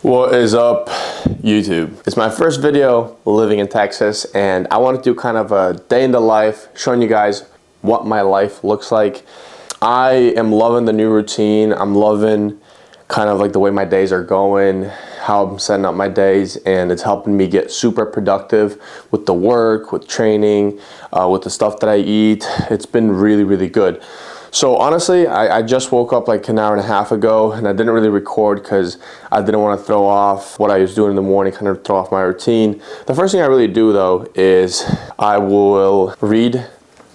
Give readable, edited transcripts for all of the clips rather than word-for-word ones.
What is up, YouTube? It's my first video living in Texas, and I want to do kind of a day in the life, showing you guys what my life looks like. I am loving the new routine. I'm loving kind of like the way my days are going, how I'm setting up my days, and it's helping me get super productive with the work, with training, with the stuff that I eat. It's been really, really good. So honestly, I just woke up like an hour and a half ago, and I didn't really record because I didn't want to throw off what I was doing in the morning, kind of throw off my routine. The first thing I really do though is I will read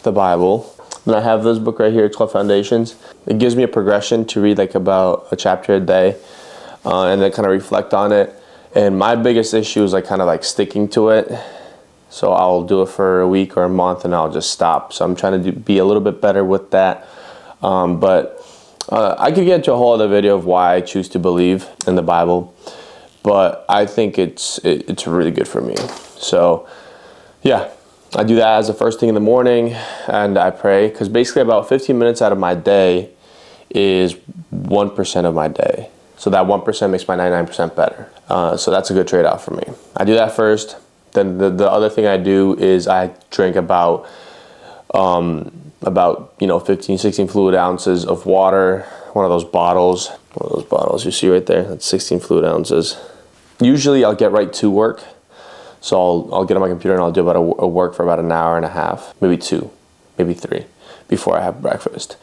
the Bible. And I have this book right here, it's called Foundations. It gives me a progression to read like about a chapter a day, and then kind of reflect on it. And my biggest issue is like kind of like sticking to it. So I'll do it for a week or a month and I'll just stop. So I'm trying to be a little bit better with that. I could get into a whole other video of why I choose to believe in the Bible, but I think it's really good for me. So yeah, I do that as the first thing in the morning, and I pray, because basically about 15 minutes out of my day is 1% of my day. So that 1% makes my 99% better. So that's a good trade-off for me. I do that first. Then the other thing I do is I drink about 15, 16 fluid ounces of water. One of those bottles you see right there, that's 16 fluid ounces. Usually I'll get right to work. So I'll get on my computer and I'll do about a work for about an hour and a half, maybe 2, maybe 3, before I have breakfast.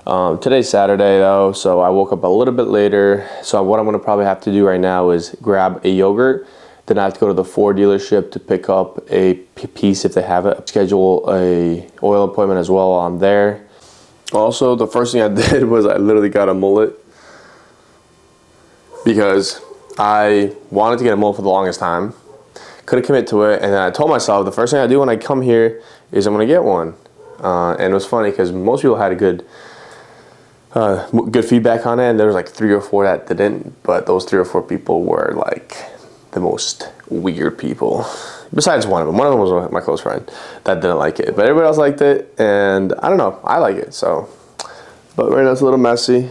Today's Saturday though, so I woke up a little bit later. So what I'm gonna probably have to do right now is grab a yogurt. Then I have to go to the Ford dealership to pick up a piece if they have it. Schedule a oil appointment as well while I'm there. Also, the first thing I did was I literally got a mullet, because I wanted to get a mullet for the longest time. Couldn't commit to it, and then I told myself the first thing I do when I come here is I'm gonna get one. And it was funny because most people had a good feedback on it, and there was like 3 or 4 that didn't, but those 3 or 4 people were like the most weird people. Besides one of them was my close friend that didn't like it, but everybody else liked it, and I don't know, I like it. So, but right now it's a little messy,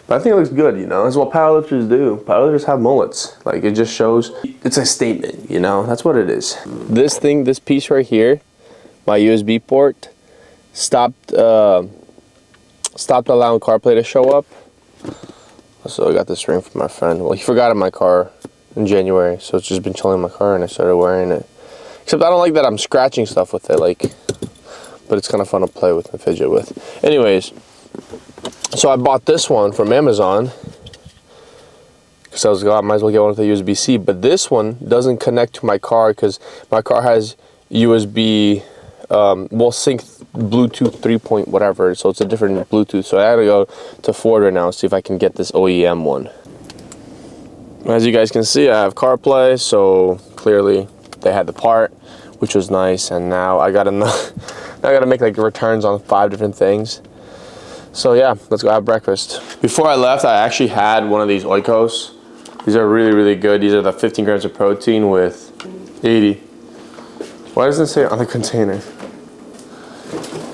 but I think it looks good, you know. That's what powerlifters do. Powerlifters have mullets. Like, it just shows, it's a statement, you know. That's what it is. This piece right here, my USB port, stopped allowing CarPlay to show up. So I got this ring from my friend. Well, he forgot it in my car in January, so it's just been chilling in my car, and I started wearing it. Except I don't like that I'm scratching stuff with it, like, but it's kind of fun to play with and fidget with. Anyways, so I bought this one from Amazon because I was like, oh, I might as well get one with a USB-C, but this one doesn't connect to my car because my car has USB, sync Bluetooth 3 point whatever, so it's a different Bluetooth. So I had to go to Ford right now and see if I can get this OEM one. As you guys can see, I have CarPlay, so clearly they had the part, which was nice, and now I gotta make like returns on 5 different things. So yeah, let's go have breakfast. Before I left, I actually had one of these Oikos. These are really, really good. These are the 15 grams of protein with 80. Why doesn't it say on the container?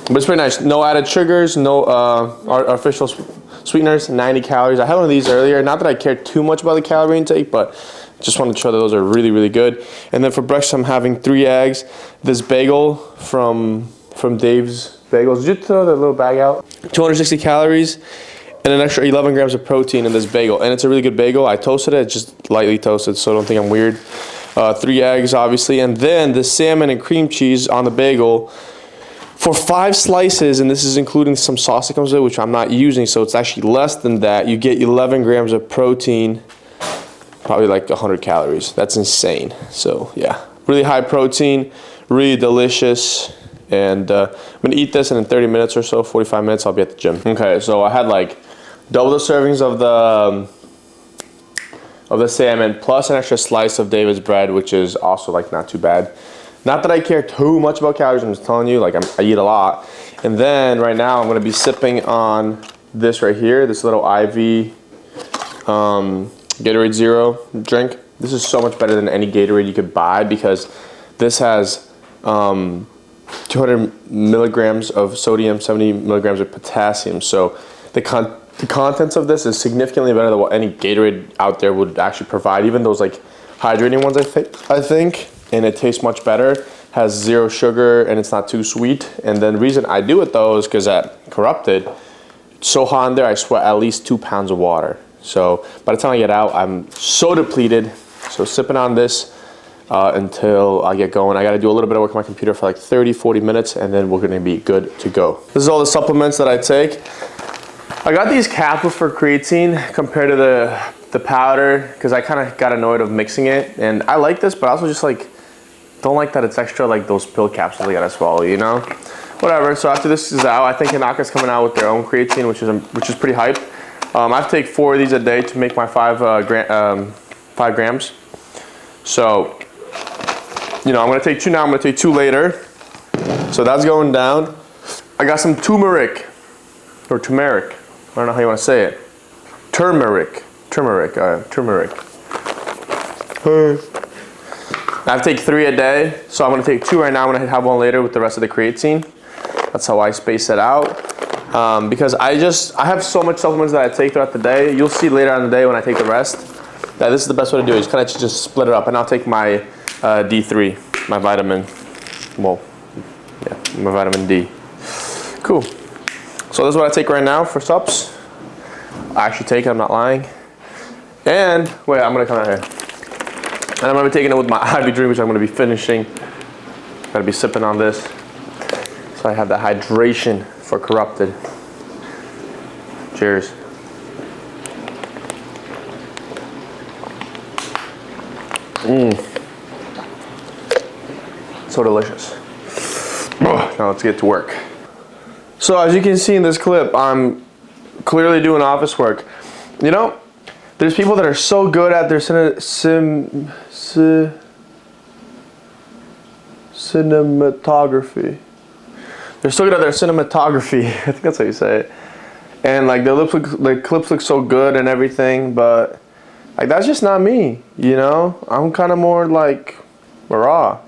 But it's pretty nice. No added sugars, no artificial sweeteners, 90 calories. I had one of these earlier. Not that I care too much about the calorie intake, but just wanted to show that those are really, really good. And then for breakfast, I'm having 3 eggs. This bagel from Dave's Bagels. Did you throw that little bag out? 260 calories and an extra 11 grams of protein in this bagel. And it's a really good bagel. I toasted it, just lightly toasted, so don't think I'm weird. 3 eggs, obviously. And then the salmon and cream cheese on the bagel for 5 slices, and this is including some sauce that comes with it, which I'm not using, so it's actually less than that. You get 11 grams of protein, probably like 100 calories. That's insane. So yeah, really high protein, really delicious. And I'm gonna eat this, and in 30 minutes or so, 45 minutes, I'll be at the gym. Okay, so I had like double the servings of the salmon, plus an extra slice of David's bread, which is also like not too bad. Not that I care too much about calories, I'm just telling you, like I eat a lot. And then right now I'm gonna be sipping on this right here, this little IV Gatorade Zero drink. This is so much better than any Gatorade you could buy because this has 200 milligrams of sodium, 70 milligrams of potassium. So the the contents of this is significantly better than what any Gatorade out there would actually provide. Even those like hydrating ones, I think, and it tastes much better. Has 0 sugar and it's not too sweet. And then the reason I do it though is because at Corrupted, it's so hot in there, I sweat at least 2 pounds of water. So by the time I get out, I'm so depleted. So sipping on this until I get going. I gotta do a little bit of work on my computer for like 30, 40 minutes and then we're gonna be good to go. This is all the supplements that I take. I got these capsules for creatine compared to the powder because I kind of got annoyed of mixing it. And I like this, but I also just like, don't like that it's extra like those pill capsules I gotta swallow, you know? Whatever, so after this is out, I think Inaka's coming out with their own creatine, which is pretty hype. I have to take 4 of these a day to make my 5 grams. So, you know, I'm gonna take 2 now, I'm gonna take 2 later. So that's going down. I got some turmeric, or turmeric. I don't know how you wanna say it. Turmeric. I have to take 3 a day, so I'm gonna take 2 right now. I'm gonna have 1 later with the rest of the creatine. That's how I space it out. Because I have so much supplements that I take throughout the day. You'll see later on in the day when I take the rest that this is the best way to do it. Kind of just split it up, and I'll take my D3, my vitamin. Well, yeah, my vitamin D. Cool. So this is what I take right now for Supps. I actually take it. I'm not lying. And wait, I'm gonna come out here. And I'm gonna be taking it with my IV drink, which I'm gonna be finishing. Gotta be sipping on this. So I have that hydration for Corrupted. Cheers. So delicious. Now let's get to work. So as you can see in this clip, I'm clearly doing office work. You know, there's people that are so good at their cinematography. They're so good at their cinematography. I think that's how you say it. And like their clips look so good and everything, but like that's just not me, you know? I'm kind of more like raw.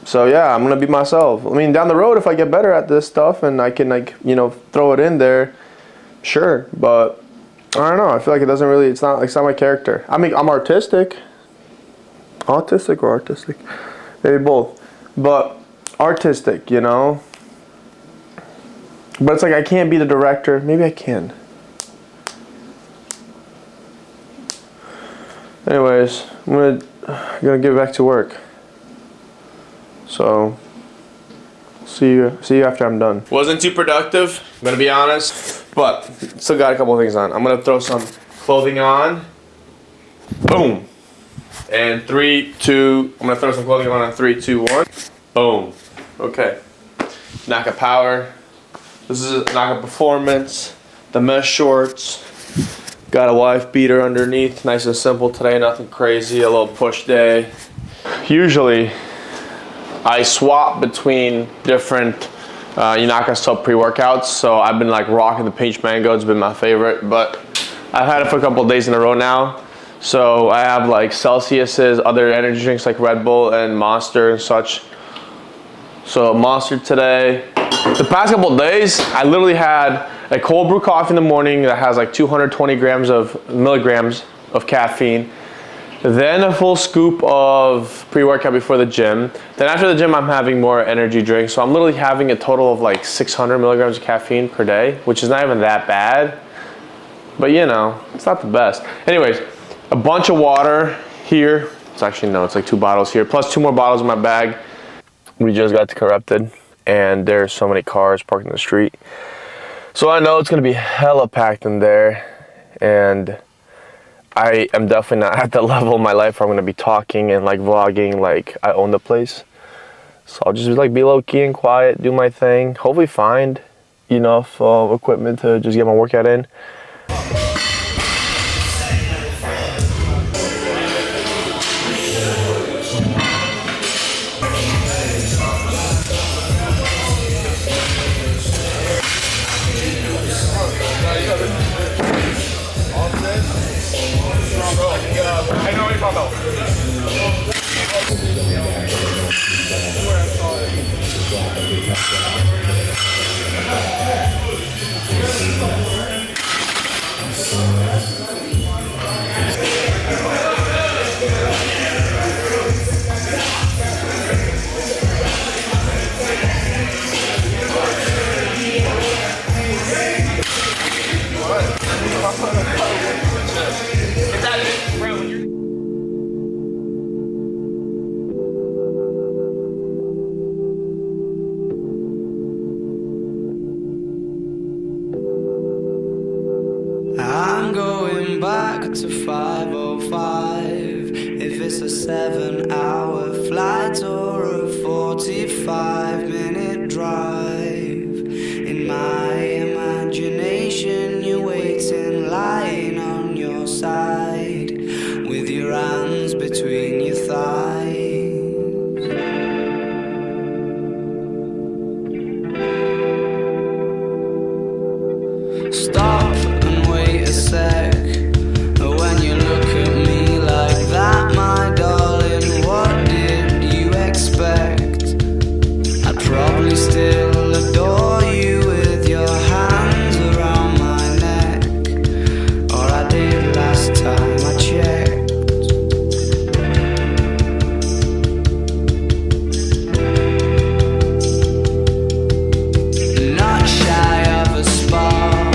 So yeah, I'm gonna be myself. I mean, down the road, if I get better at this stuff and I can like, you know, throw it in there, sure. But I don't know. I feel like it doesn't really. It's not my character. I mean, I'm artistic. Autistic or artistic? Maybe both. But artistic, you know. But it's like I can't be the director. Maybe I can. Anyways, I'm gonna get back to work. So see you after I'm done. Wasn't too productive, I'm gonna be honest, but still got a couple of things on. I'm gonna throw some clothing on. Boom. And 3, 2. I'm gonna throw some clothing on 3, 2, 1. Boom. Okay. Inaka Power. This is Inaka Performance. The mesh shorts. Got a wife beater underneath. Nice and simple today. Nothing crazy. A little push day. Usually, I swap between different Inaka Sub pre-workouts. So I've been like rocking the Peach Mango. It's been my favorite, but I've had it for a couple of days in a row now. So I have like Celsius's, other energy drinks like Red Bull and Monster and such. So Monster today. The past couple of days, I literally had a cold brew coffee in the morning that has like 220 milligrams of caffeine. Then a full scoop of pre-workout before the gym. Then after the gym, I'm having more energy drinks. So I'm literally having a total of like 600 milligrams of caffeine per day, which is not even that bad. But you know, it's not the best. Anyways, a bunch of water here. It's actually, no, it's like 2 bottles here, plus 2 more bottles in my bag. We just got to Corrupted, and there's so many cars parked in the street. So I know it's gonna be hella packed in there, and I am definitely not at the level in my life where I'm gonna be talking and like vlogging like I own the place. So I'll just like be low key and quiet, do my thing, hopefully find enough equipment to just get my workout in. I know what you're talking about. I'm going back to 5:05. If it's a 7-hour flight or a 45-minute drive, in my imagination you're waiting, lying on your side, with your hands between your thighs. Stop and wait a sec. When you look at me like that, my darling, what did you expect? I'd probably still adore you with your hands around my neck, or I did last time I checked. Not shy of a spark.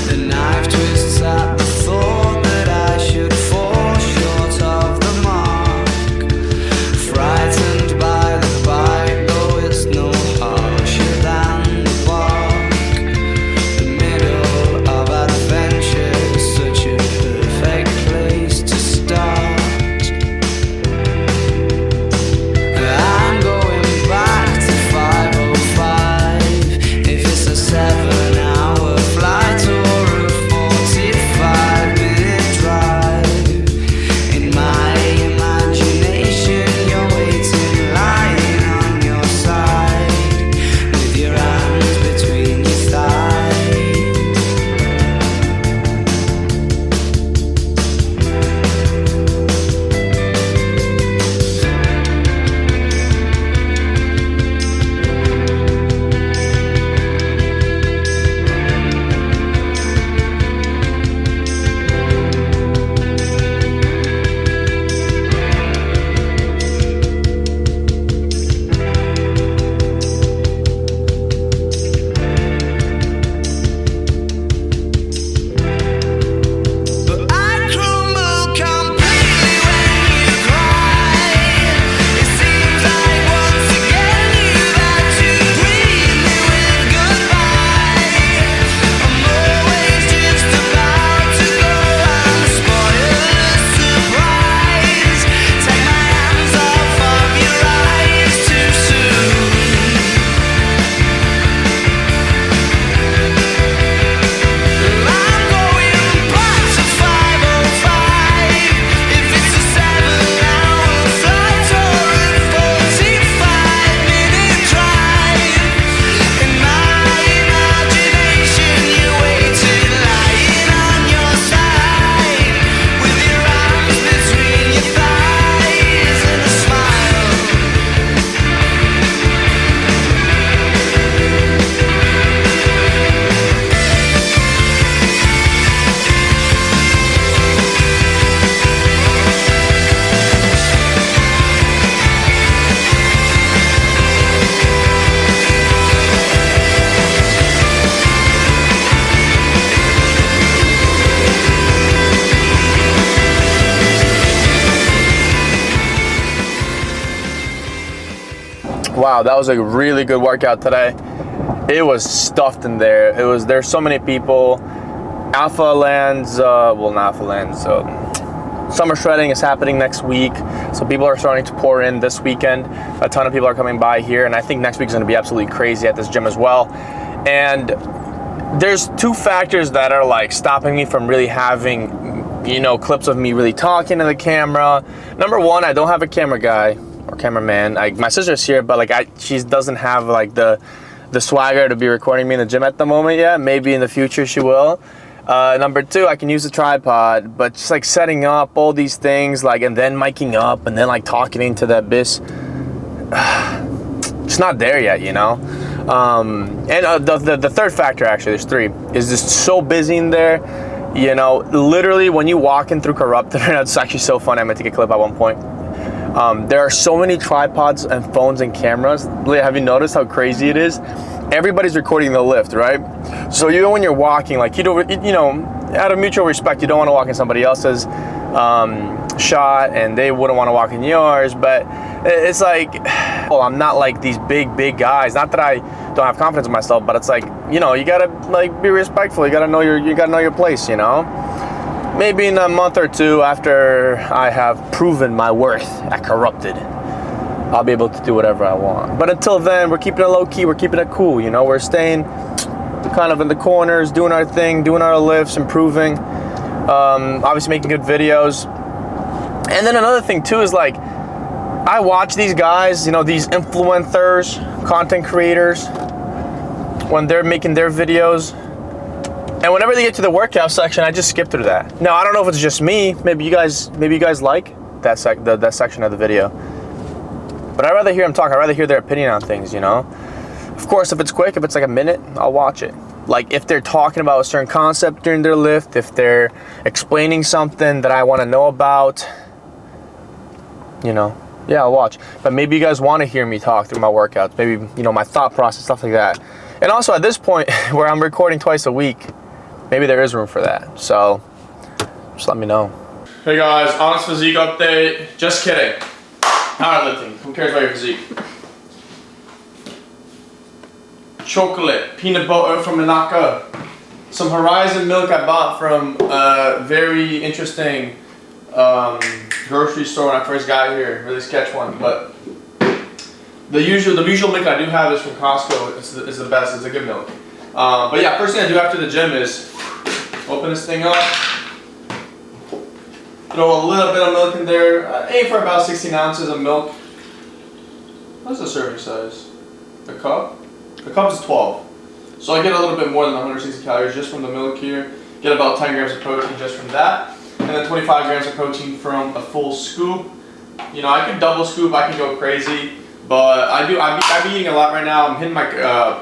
The knife twists at the thought that I should fall short of the mark. Frightened by the bite, though it's no harsher than the bark. The middle of adventure is such a perfect place to start. I'm going back to 5:05. If it's a 7-hour flight or a 45-minute drive, in my imagination you're waiting, lying on your side, with your hands between your thighs. But I crumble completely when you cry. It seems like once again you've had to greet me with goodbye. I'm always just about to go and spoil the surprise. Take my hands off of your eyes too soon. I'm going back to 5:05. If it's a 7-hour flight or a 45-minute drive, in my imagination you're waiting, lying on your side, with your arms between your thighs and a smile. Wow, that was a really good workout today. It was stuffed in there. There's so many people. Alpha Lands, well, not Alpha Lands. Summer shredding is happening next week, so people are starting to pour in this weekend. A ton of people are coming by here, and I think next week is going to be absolutely crazy at this gym as well. And there's two factors that are like stopping me from really having, you know, clips of me really talking to the camera. Number one, I don't have a camera guy or cameraman. My sister's here, but like she doesn't have like the swagger to be recording me in the gym at the moment yet. Maybe in the future she will. Number two, I can use a tripod, but just like setting up all these things, like, and then miking up and then like talking into the abyss, it's not there yet, you know? And the third factor, actually, there's three, is just so busy in there. You know, literally when you walk in through Corrupted, it's actually so fun. I meant to take a clip at one point. There are so many tripods and phones and cameras. Have you noticed how crazy it is? Everybody's recording the lift, right? So even when you're walking, like, you know, out of mutual respect, you don't want to walk in somebody else's shot, and they wouldn't want to walk in yours. But it's like, well, I'm not like these big guys. Not that I don't have confidence in myself, but it's like, you know, you gotta like be respectful. You gotta know your place, you know. Maybe in a month or two after I have proven my worth at Corrupted, I'll be able to do whatever I want. But until then, we're keeping it low key. We're keeping it cool, you know. We're staying kind of in the corners, doing our thing, doing our lifts, improving. Obviously making good videos. And then another thing too is like, I watch these guys, you know, these influencers, content creators, when they're making their videos. And whenever they get to the workout section, I just skip through that. Now, I don't know if it's just me. Maybe you guys like that section of the video. But I'd rather hear them talk. I'd rather hear their opinion on things, you know? Of course, if it's quick, if it's like a minute, I'll watch it. Like if they're talking about a certain concept during their lift, if they're explaining something that I want to know about, you know, yeah, I'll watch. But maybe you guys want to hear me talk through my workouts. Maybe, you know, my thought process, stuff like that. And also at this point where I'm recording twice a week, maybe there is room for that. So just let me know. Hey guys, honest physique update. Just kidding. Powerlifting. Who cares about your physique? Chocolate, peanut butter from Inaka. Some Horizon milk I bought from a very interesting grocery store when I first got here. Really sketch one, but the usual milk I do have is from Costco. It's the best. It's a good milk. But yeah, first thing I do after the gym is open this thing up, throw a little bit of milk in there. Aim for about 16 ounces of milk. What's the serving size? The cup? The cup is 12. So I get a little bit more than 160 calories just from the milk here. Get about 10 grams of protein just from that. And then 25 grams of protein from a full scoop. You know, I could double scoop, I can go crazy. But I've been eating a lot right now. I'm hitting my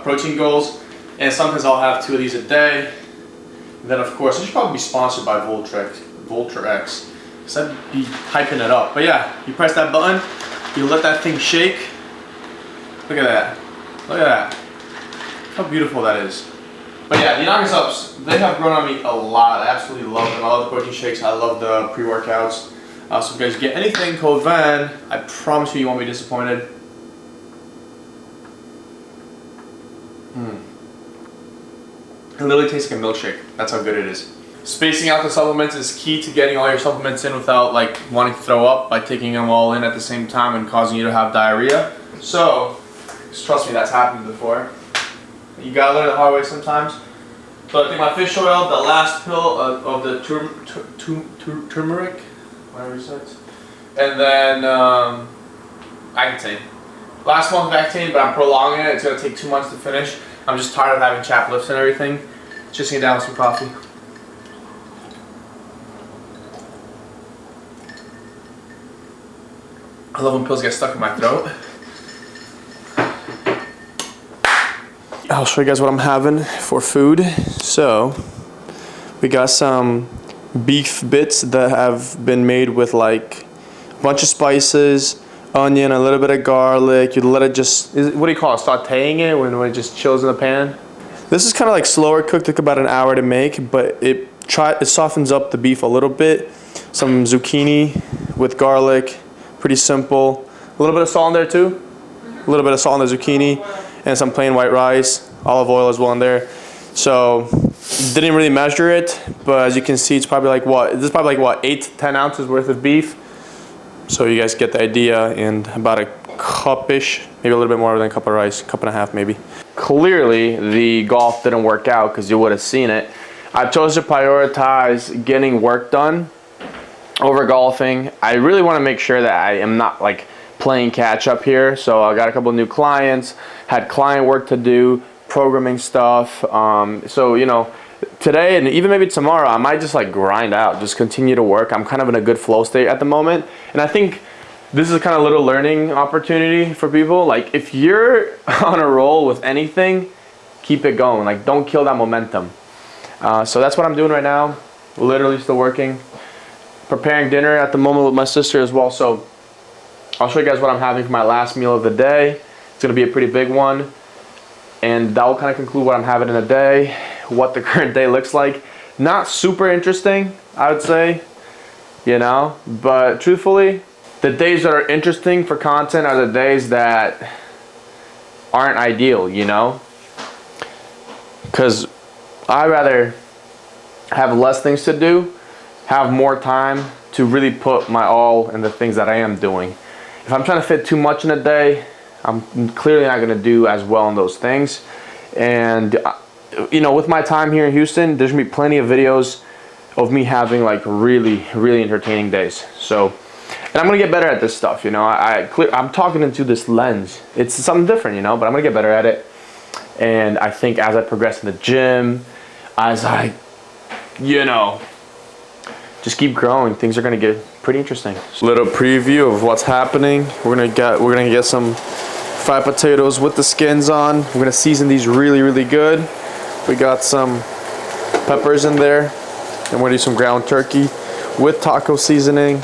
protein goals. And sometimes I'll have 2 of these a day. And then of course, I should probably be sponsored by Voltrex. Because I'd be hyping it up. But yeah, you press that button, you let that thing shake. Look at that. Look at that. How beautiful that is. But yeah, the Inaka Supps, they have grown on me a lot. I absolutely love them. I love the protein shakes. I love the pre-workouts. So if you guys get anything, code VAN, I promise you won't be disappointed. It literally tastes like a milkshake. That's how good it is. Spacing out the supplements is key to getting all your supplements in without like wanting to throw up by taking them all in at the same time and causing you to have diarrhea. So, just trust me, that's happened before. You gotta learn the hard way sometimes. So I think my fish oil, the last pill of the turmeric, whatever it says, and then Accutane. Last month Accutane, but I'm prolonging it. It's gonna take 2 months to finish. I'm just tired of having chap lifts and everything. Just get down with some coffee. I love when pills get stuck in my throat. I'll show you guys what I'm having for food. So, we got some beef bits that have been made with like a bunch of spices, onion, a little bit of garlic. You let it just, what do you call it, sauteing it when it just chills in the pan? This is kind of like slower cooked, took about an hour to make, but it softens up the beef a little bit. Some zucchini with garlic, pretty simple. A little bit of salt in there too. A little bit of salt in the zucchini. And some plain white rice, olive oil as well in there. So, didn't really measure it, but as you can see, it's probably like what? This is probably like what, 8 to 10 ounces worth of beef. So you guys get the idea, and about a cup-ish, maybe a little bit more than a cup of rice, cup and a half maybe. Clearly, the golf didn't work out because you would have seen it. I chose to prioritize getting work done over golfing. I really want to make sure that I am not like playing catch up here. So I got a couple of new clients, had client work to do, programming stuff. So, you know, today and even maybe tomorrow, I might just like grind out, just continue to work. I'm kind of in a good flow state at the moment. And I think this is a kind of little learning opportunity for people. Like if you're on a roll with anything, keep it going. Like don't kill that momentum. So that's what I'm doing right now. Literally still working. Preparing dinner at the moment with my sister as well. So I'll show you guys what I'm having for my last meal of the day. It's gonna be a pretty big one. And that will kind of conclude what I'm having in a day, what the current day looks like. Not super interesting, I would say, you know, but truthfully, the days that are interesting for content are the days that aren't ideal, you know? Because I'd rather have less things to do, have more time to really put my all in the things that I am doing. If I'm trying to fit too much in a day, I'm clearly not gonna do as well in those things. And you know, with my time here in Houston, there's gonna be plenty of videos of me having like really, really entertaining days. So, and I'm gonna get better at this stuff, you know. I'm talking into this lens. It's something different, you know, but I'm gonna get better at it. And I think as I progress in the gym, as I, you know, just keep growing, things are gonna get pretty interesting. Little preview of what's happening. We're gonna get some fried potatoes with the skins on. We're gonna season these really, really good. We got some peppers in there, and we're gonna do some ground turkey with taco seasoning.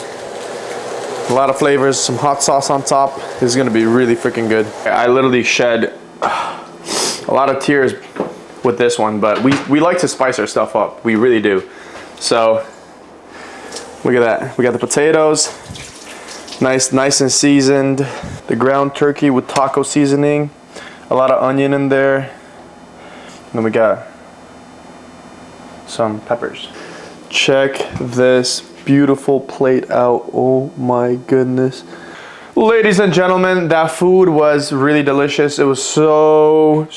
A lot of flavors, some hot sauce on top. This is gonna be really freaking good. I literally shed a lot of tears with this one, but we like to spice our stuff up. We really do. So look at that. We got the potatoes, nice and seasoned. The ground turkey with taco seasoning. A lot of onion in there. And then we got some peppers. Check this beautiful plate out. Oh my goodness. Ladies and gentlemen, that food was really delicious. It was so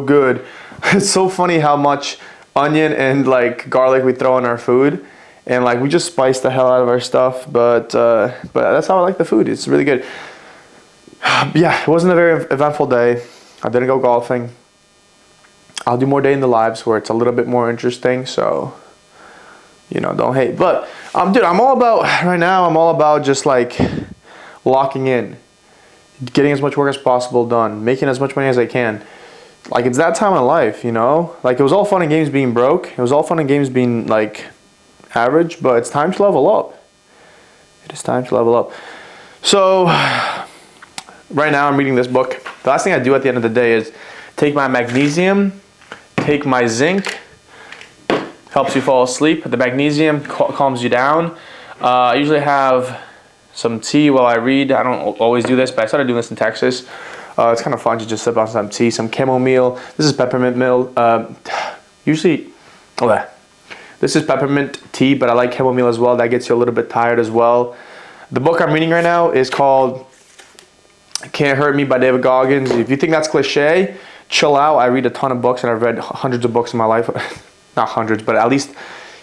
good. It's so funny how much onion and like garlic we throw in our food. And like we just spice the hell out of our stuff, but that's how I like the food. It's really good. Yeah, it wasn't a very eventful day. I didn't go golfing. I'll do more day in the lives where it's a little bit more interesting. So, you know, don't hate. But dude, I'm all about just like locking in, getting as much work as possible done, making as much money as I can. Like it's that time of life, you know. Like it was all fun and games being broke. It was all fun and games being like average, but it's time to level up. It is time to level up. So right now I'm reading this book. The last thing I do at the end of the day is take my magnesium, take my zinc, helps you fall asleep. The magnesium calms you down. I usually have some tea while I read. I don't always do this, but I started doing this in Texas. It's kind of fun to just sip on some tea, some chamomile. This is peppermint This is peppermint tea, but I like chamomile as well. That gets you a little bit tired as well. The book I'm reading right now is called Can't Hurt Me by David Goggins. If you think that's cliche, chill out. I read a ton of books, and I've read hundreds of books in my life. Not hundreds, but at least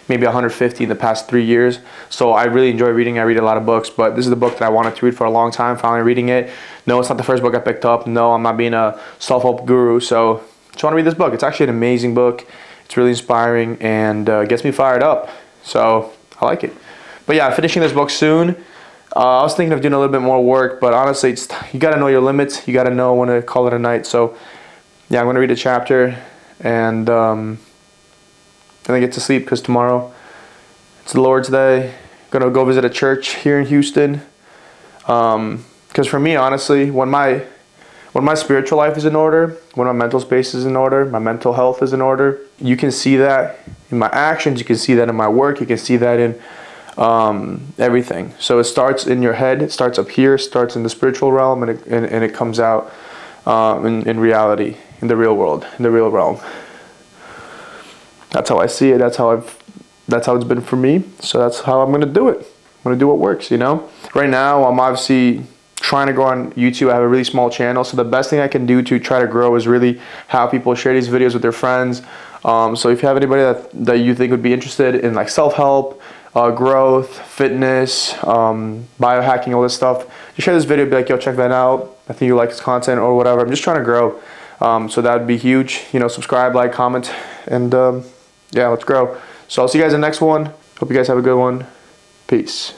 maybe 150 in the past 3 years. So I really enjoy reading. I read a lot of books, but this is the book that I wanted to read for a long time. Finally reading it. No, it's not the first book I picked up. No, I'm not being a self-help guru. So I just want to read this book. It's actually an amazing book. It's really inspiring and gets me fired up. So I like it. But yeah, I'm finishing this book soon. I was thinking of doing a little bit more work, but honestly, you got to know your limits. You got to know when to call it a night. So yeah, I'm going to read a chapter and then I get to sleep because tomorrow it's the Lord's Day. I'm going to go visit a church here in Houston. Because for me, honestly, when my spiritual life is in order, when my mental space is in order, my mental health is in order, you can see that in my actions, you can see that in my work, you can see that in everything. So it starts in your head, it starts up here, starts in the spiritual realm, and it comes out in reality, in the real world, in the real realm. That's how I see it. That's how it's been for me. So that's how I'm gonna do it. I'm gonna do what works, you know. Right now, I'm obviously trying to grow on YouTube. I have a really small channel, so the best thing I can do to try to grow is really have people share these videos with their friends. So if you have anybody that you think would be interested in like self-help, growth, fitness, biohacking, all this stuff, just share this video, be like, yo, check that out. I think you like this content or whatever. I'm just trying to grow. So that would be huge. You know, subscribe, like, comment, and yeah, let's grow. So I'll see you guys in the next one. Hope you guys have a good one. Peace.